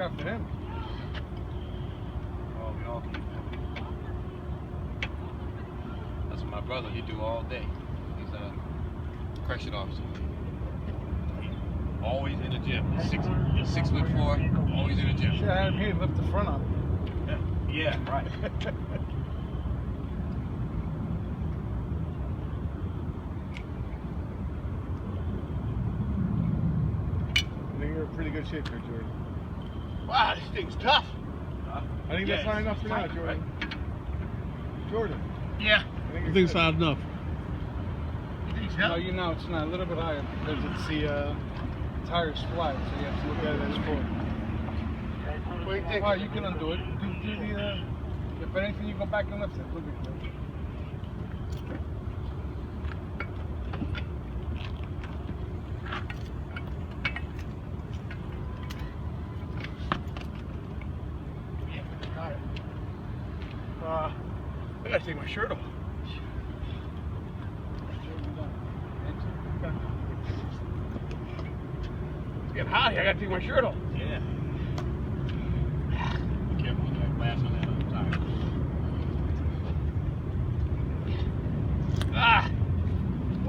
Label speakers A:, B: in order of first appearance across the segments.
A: after him.
B: Oh, we all keep That's what my brother, he do all day. He's a correction officer. Always in the gym. He's 6'4", always in the gym.
A: Should have had him here lift the front up.
B: Yeah, right.
A: I think you're in pretty good shape there, Jordan.
C: Wow, this thing's tough.
A: I think that's high enough for now, Jordan. Jordan.
C: Yeah.
A: I think
D: I think it's high enough.
C: You think
A: No,
C: so?
A: you know it's not. A little bit higher because it's the tires flat, so you have to look at it as forward.
C: What do you think?
A: All right, you can undo it. Do the, if anything, you go back and lift it. Look at it.
C: I gotta take my shirt off. It's getting hot here. I gotta take my shirt off.
B: Yeah. Be careful with that glass on that other tire.
C: Ah!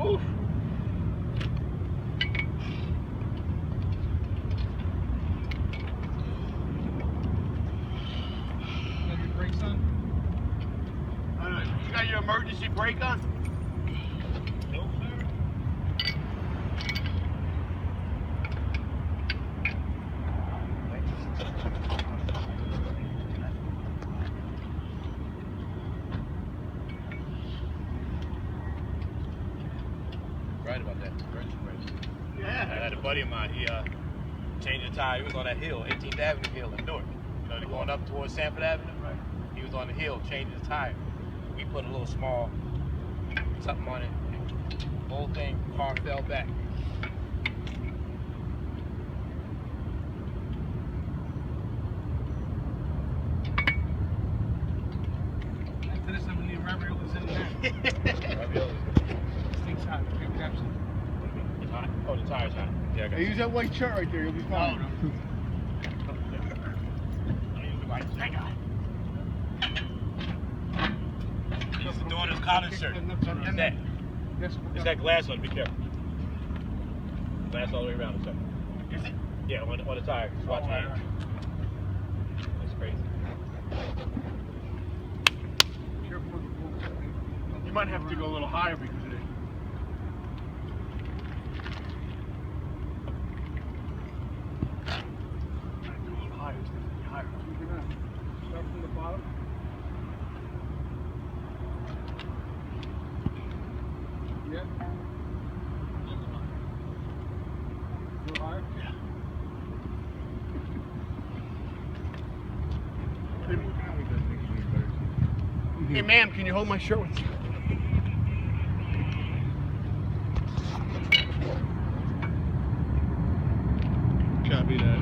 C: Oof!
A: Have your brakes on?
C: You got your emergency brake on?
B: No, sir. Right about that.
C: Yeah.
B: I had a buddy of mine, he changed the tire. He was on that hill, 18th Avenue hill in Newark. You know, they're going up towards Sanford Avenue.
C: Right.
B: He was on the hill, changing his tire. We put a little small something on it. The whole thing, car fell back.
A: After this, I'm gonna need raviolis in there.
B: Ravioli.
A: This thing's hot. If you grab some.
B: It's hot. Oh, the tire's hot. Yeah, I got
A: Hey, use that white shirt right there. You'll be fine.
B: He's the daughter's college shirt. It's that.
A: Yes,
B: It's that glass on it. Be careful. Glass all the way around. It's that.
C: Is it?
B: Yeah, on the tire. Just watch
C: right,
B: it. That's crazy.
A: Careful with the bolts.
C: You might have to go a little higher because of it. Go a little higher. It's definitely higher.
A: Keep it up. Start from the bottom. Yeah. Go higher.
C: Yeah. Hey, ma'am, can you hold my shirt with you?
D: Copy that.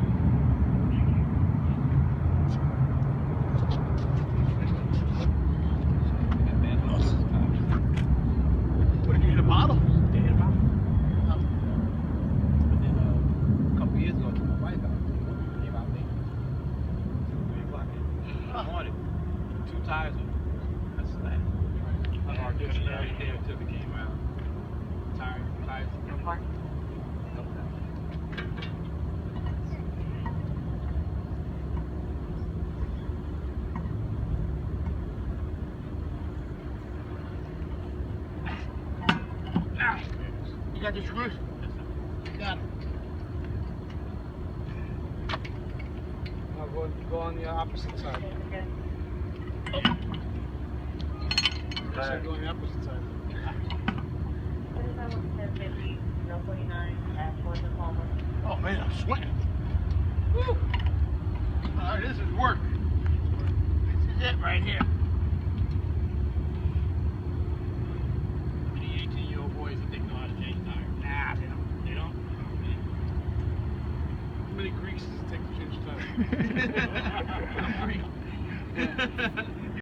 C: What did you hit a bottle?
B: They hit a bottle. But then a couple years ago, I took my wife out. Came out late. 3 o'clock. I wanted 2 tires. That's that. I marked it every day until it came out. Tires.
C: You got the screws? Got it.
A: Now go on the opposite side. Go on the opposite side.
C: Oh man, I'm sweating. Woo. Alright, this is work. This is it right here.
B: Any 18-year-old boys that think know how to change tires?
C: Nah, they don't.
B: They don't?
A: How many Greeks does it take to change a tire?
C: I'm free.